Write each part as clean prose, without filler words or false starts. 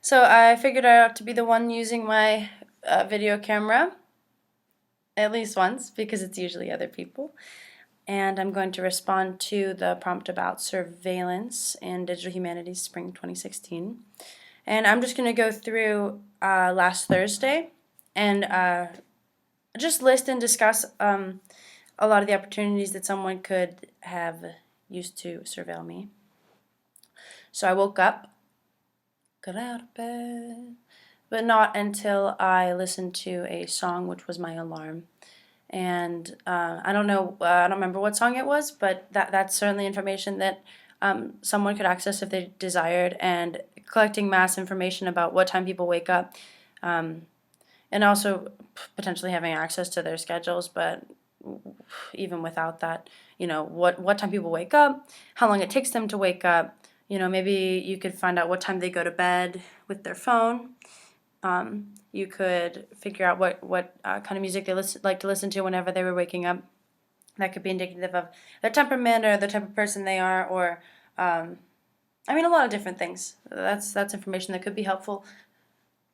So I figured I ought to be the one using my video camera at least once because it's usually other people. And I'm going to respond to the prompt about surveillance in digital humanities spring 2016. And I'm just going to go through last Thursday and just list and discuss a lot of the opportunities that someone could have used to surveil me. So I woke up, got out of bed, but not until I listened to a song, which was my alarm. And I don't know, I don't remember what song it was, but that's certainly information that someone could access if they desired. And collecting mass information about what time people wake up, um, and also potentially having access to their schedules, but even without that, what time people wake up, how long it takes them to wake up. Maybe you could find out what time they go to bed with their phone. You could figure out what kind of music they like to listen to whenever they were waking up. That could be indicative of their temperament or the type of person they are, or a lot of different things. That's information that could be helpful.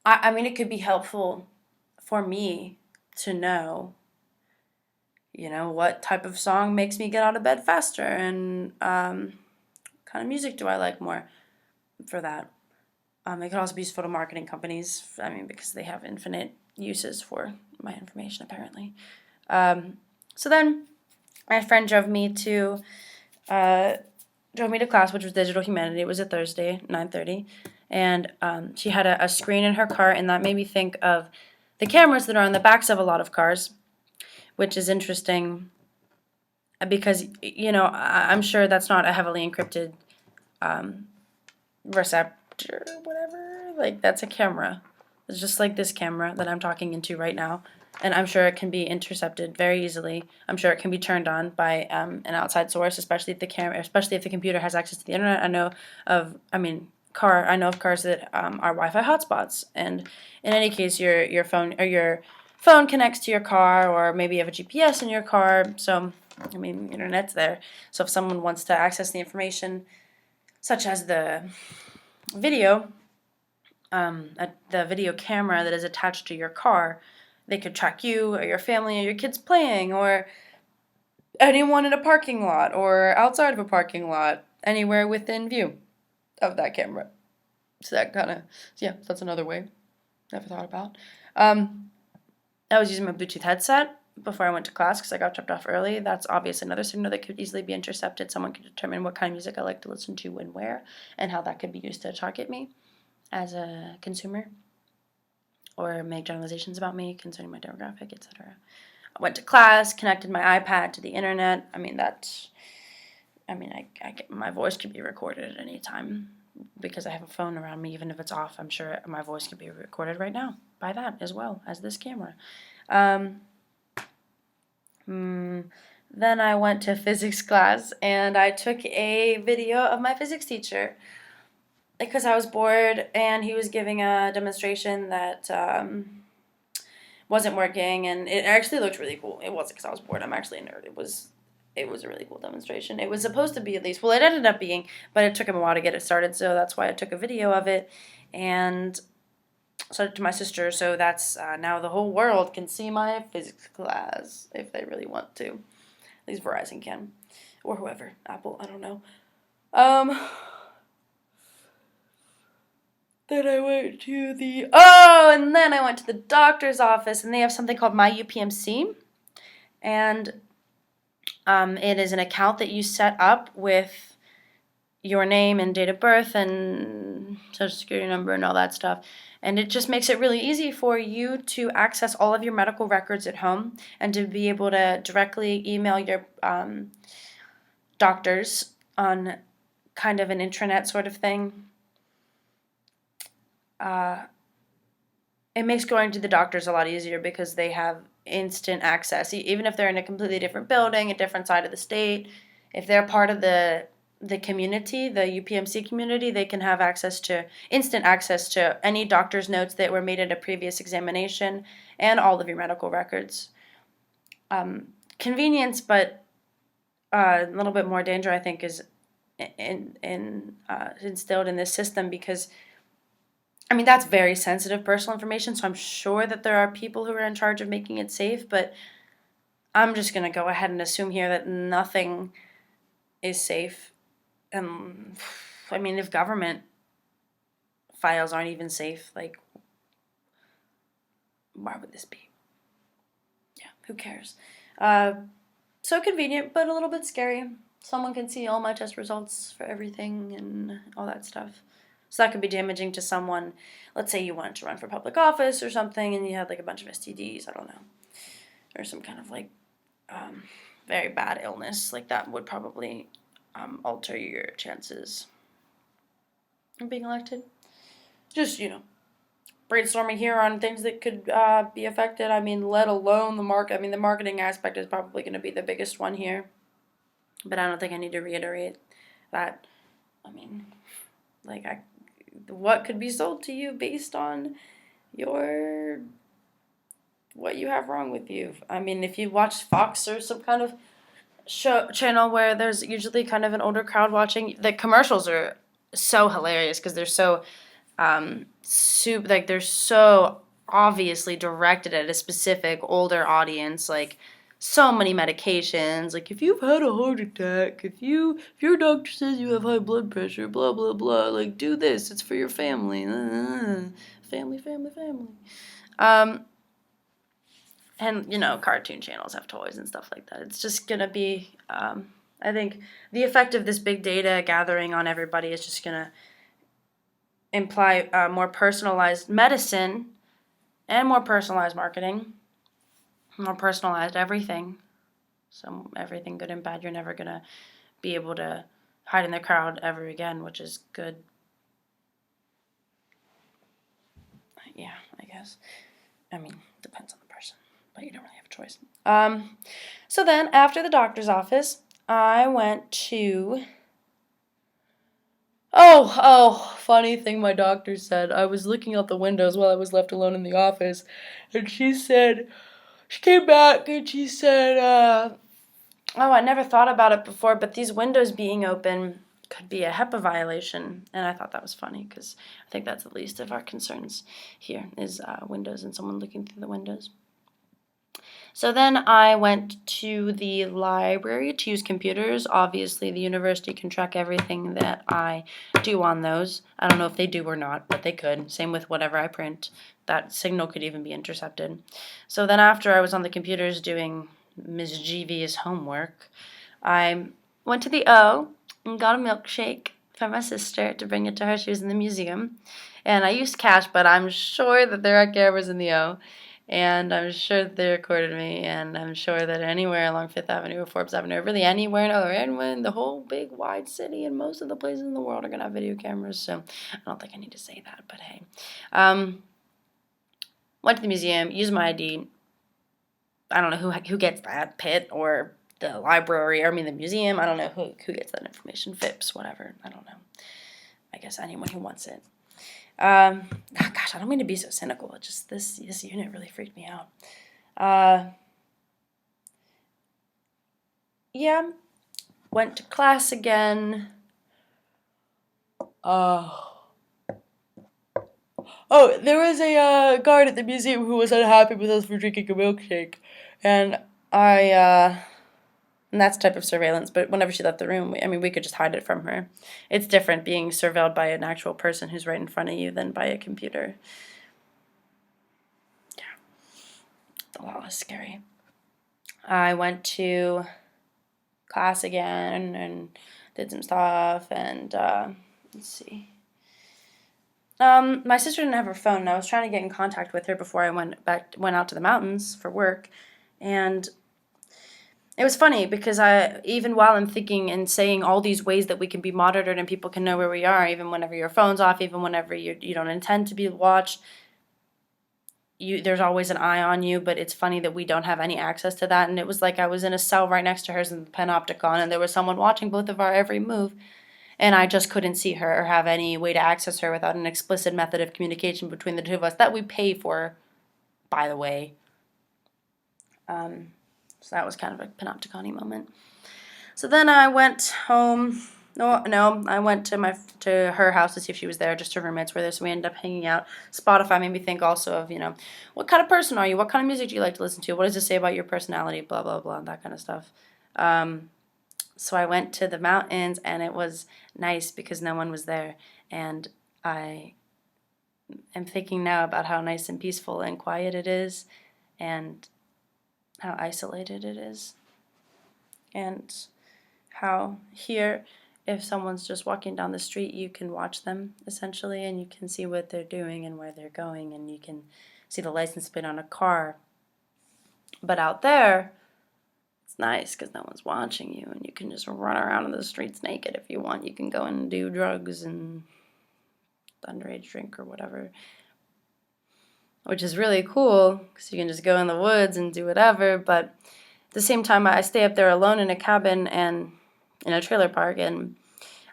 It could be helpful for me to know, what type of song makes me get out of bed faster, and kind of music do I like more for that. It could also be useful to marketing companies, because they have infinite uses for my information, apparently. So then my friend drove me to class, which was digital humanity. It was a Thursday, 9:30, and she had a screen in her car, and that made me think of the cameras that are on the backs of a lot of cars, which is interesting because, I'm sure that's not a heavily encrypted receptor, whatever. Like, that's a camera. It's just like this camera that I'm talking into right now. And I'm sure it can be intercepted very easily. I'm sure it can be turned on by an outside source, especially if the computer has access to the internet. I know of cars that are Wi-Fi hotspots, and in any case, your phone connects to your car, or maybe you have a GPS in your car. So, internet's there. So if someone wants to access the information, such as the video, the video camera that is attached to your car, they could track you or your family or your kids playing, or anyone in a parking lot or outside of a parking lot, anywhere within view of that camera. So that's another way never thought about. I was using my Bluetooth headset before I went to class because I got dropped off early. That's obviously another signal that could easily be intercepted. Someone could determine what kind of music I like to listen to and where, and how that could be used to target me as a consumer, or make generalizations about me concerning my demographic, etc. I went to class, connected my iPad to the internet. My voice could be recorded at any time because I have a phone around me. Even if it's off, I'm sure my voice could be recorded right now by that as well as this camera. Then I went to physics class and I took a video of my physics teacher because I was bored, and he was giving a demonstration that wasn't working, and it actually looked really cool. It wasn't because I was bored. I'm actually a nerd. It was a really cool demonstration. It was supposed to be, at least. Well, it ended up being, but it took him a while to get it started, so that's why I took a video of it and sent it to my sister. So that's now the whole world can see my physics class if they really want to. At least Verizon can, or whoever. Apple, I don't know. Then I went to and then I went to the doctor's office, and they have something called My UPMC, and it is an account that you set up with your name and date of birth and social security number and all that stuff. And it just makes it really easy for you to access all of your medical records at home, and to be able to directly email your doctors on kind of an intranet sort of thing. It makes going to the doctors a lot easier because they have instant access, even if they're in a completely different building, a different side of the state. If they're part of the community, the UPMC community, they can have instant access to any doctor's notes that were made at a previous examination and all of your medical records. Convenience, but a little bit more danger, I think, is instilled in this system, because I mean, that's very sensitive personal information, so I'm sure that there are people who are in charge of making it safe, but I'm just going to go ahead and assume here that nothing is safe. I mean, if government files aren't even safe, like, why would this be? Yeah, who cares? So convenient, but a little bit scary. Someone can see all my test results for everything and all that stuff. So that could be damaging to someone. Let's say you wanted to run for public office or something and you had like a bunch of STDs, I don't know. Or some kind of like very bad illness. Like that would probably alter your chances of being elected. Just, brainstorming here on things that could be affected. I mean, let alone the the marketing aspect is probably going to be the biggest one here. But I don't think I need to reiterate that. I mean, what could be sold to you based on what you have wrong with you. I mean, if you watch Fox or some kind of channel where there's usually kind of an older crowd watching, the commercials are so hilarious because they're so they're so obviously directed at a specific older audience, like so many medications, like if you've had a heart attack, if your doctor says you have high blood pressure, blah blah blah, like do this, it's for your family. Family. And cartoon channels have toys and stuff like that. It's just gonna be I think the effect of this big data gathering on everybody is just gonna imply more personalized medicine and more personalized marketing, more personalized everything. So everything good and bad, you're never going to be able to hide in the crowd ever again, which is good. Yeah, I guess. I mean, depends on the person, but you don't really have a choice. So then, after the doctor's office, I went to... Oh, funny thing my doctor said. I was looking out the windows while I was left alone in the office, and she came back and she said, I never thought about it before, but these windows being open could be a HEPA violation. And I thought that was funny because I think that's the least of our concerns here is windows and someone looking through the windows. So then I went to the library to use computers. Obviously, the university can track everything that I do on those. I don't know if they do or not, but they could. Same with whatever I print. That signal could even be intercepted. So then after I was on the computers doing mischievous homework, I went to the O and got a milkshake for my sister to bring it to her. She was in the museum. And I used cash, but I'm sure that there are cameras in the O. And I'm sure that they recorded me, and I'm sure that anywhere along Fifth Avenue or Forbes Avenue, or really anywhere in the whole big wide city and most of the places in the world are going to have video cameras, so I don't think I need to say that, but hey. Went to the museum, used my ID. I don't know who gets that, Pitt or the library, the museum. I don't know who gets that information, FIPS, whatever, I don't know. I guess anyone who wants it. Gosh, I don't mean to be so cynical. It's just this unit really freaked me out. Yeah, went to class again. There was a guard at the museum who was unhappy with us for drinking a milkshake, and and that's type of surveillance, but whenever she left the room, we could just hide it from her. It's different being surveilled by an actual person who's right in front of you than by a computer. Yeah. A lot less scary. I went to class again and did some stuff, and let's see. My sister didn't have her phone, and I was trying to get in contact with her before I went out to the mountains for work, and it was funny because even while I'm thinking and saying all these ways that we can be monitored and people can know where we are, even whenever your phone's off, even whenever you don't intend to be watched, there's always an eye on you, but it's funny that we don't have any access to that. And it was like I was in a cell right next to hers in the Panopticon, and there was someone watching both of our every move, and I just couldn't see her or have any way to access her without an explicit method of communication between the two of us that we pay for, by the way. So that was kind of a Panopticon-y moment. So then I went home, No, I went to her house to see if she was there. Just her roommates were there, so we ended up hanging out. Spotify made me think also of, what kind of person are you? What kind of music do you like to listen to? What does it say about your personality? Blah blah blah, that kind of stuff. So I went to the mountains, and it was nice because no one was there, and I am thinking now about how nice and peaceful and quiet it is, and how isolated it is, and how here, if someone's just walking down the street, you can watch them essentially, and you can see what they're doing and where they're going, and you can see the license plate on a car. But out there, it's nice because no one's watching you, and you can just run around in the streets naked if you want. You can go and do drugs and underage drink or whatever, which is really cool because you can just go in the woods and do whatever. But at the same time, I stay up there alone in a cabin and in a trailer park, and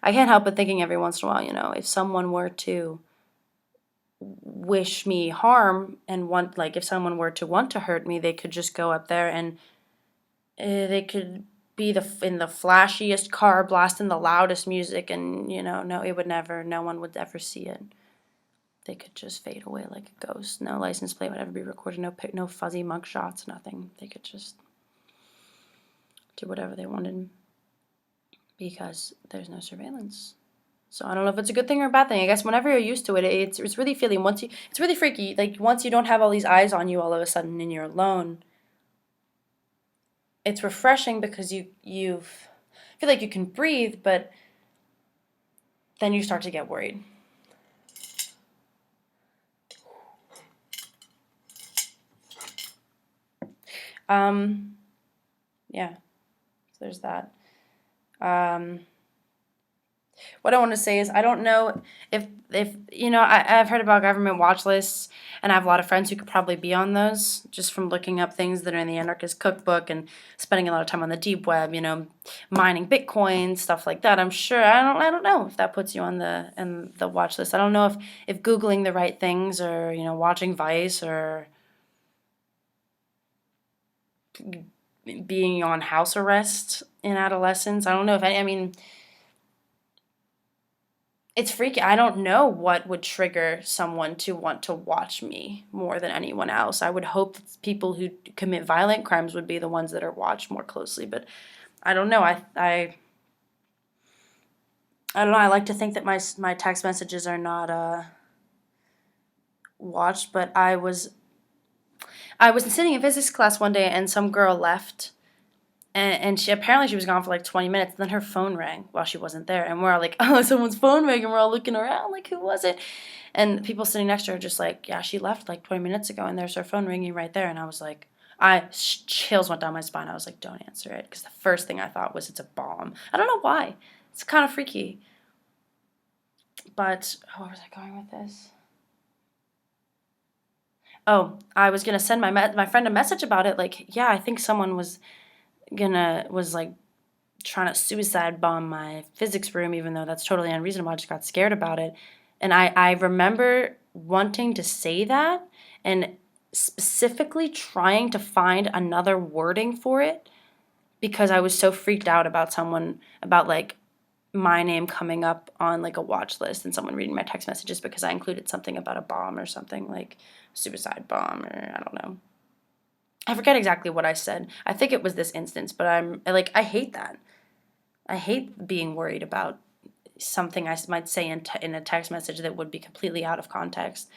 I can't help but thinking every once in a while, if someone were to wish me harm and if someone were to want to hurt me, they could just go up there and they could be in the flashiest car, blasting the loudest music, and no one would ever see it. They could just fade away like a ghost. No license plate would ever be recorded. No fuzzy mug shots. Nothing. They could just do whatever they wanted because there's no surveillance. So I don't know if it's a good thing or a bad thing. I guess whenever you're used to it, it's really feeling it's really freaky. Like once you don't have all these eyes on you all of a sudden and you're alone, it's refreshing because you feel like you can breathe, but then you start to get worried. Yeah, so there's that. What I want to say is I don't know if I've heard about government watch lists, and I have a lot of friends who could probably be on those just from looking up things that are in the Anarchist Cookbook and spending a lot of time on the deep web, mining Bitcoin, stuff like that. I'm sure I don't know if that puts you on the watch list. I don't know if Googling the right things or watching Vice or being on house arrest in adolescence. I don't know if I mean. It's freaky. I don't know what would trigger someone to want to watch me more than anyone else. I would hope that people who commit violent crimes would be the ones that are watched more closely, but I don't know. I don't know. I like to think that my text messages are not watched, but I was sitting in physics class one day and some girl left. And she was gone for like 20 minutes. And then her phone rang while she wasn't there. And we're all like, oh, someone's phone rang. And we're all looking around like, who was it? And people sitting next to her just like, yeah, she left like 20 minutes ago. And there's her phone ringing right there. And I was like, chills went down my spine. I was like, don't answer it. Because the first thing I thought was it's a bomb. I don't know why. It's kind of freaky. But where was I going with this? Oh, I was going to send my friend a message about it. Like, yeah, I think someone was like trying to suicide bomb my physics room, even though that's totally unreasonable. I just got scared about it. And I remember wanting to say that and specifically trying to find another wording for it because I was so freaked out about like my name coming up on like a watch list and someone reading my text messages because I included something about a bomb or something like suicide bomb or I don't know. I forget exactly what I said. I think it was this instance, but I hate that. I hate being worried about something I might say in a text message that would be completely out of context,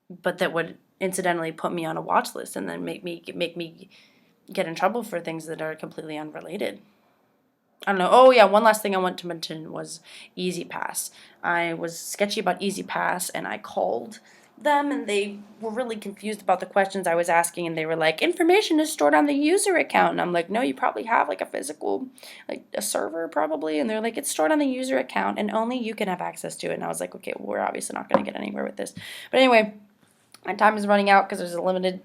but that would incidentally put me on a watch list and then make me get in trouble for things that are completely unrelated. I don't know. Oh yeah, one last thing I want to mention was E-ZPass. I was sketchy about E-ZPass and I called them and they were really confused about the questions I was asking and they were like, information is stored on the user account. And I'm like, no, you probably have like a physical, like a server probably. And they're like, it's stored on the user account and only you can have access to it. And I was like, okay, well, we're obviously not going to get anywhere with this. But anyway, my time is running out because there's a limited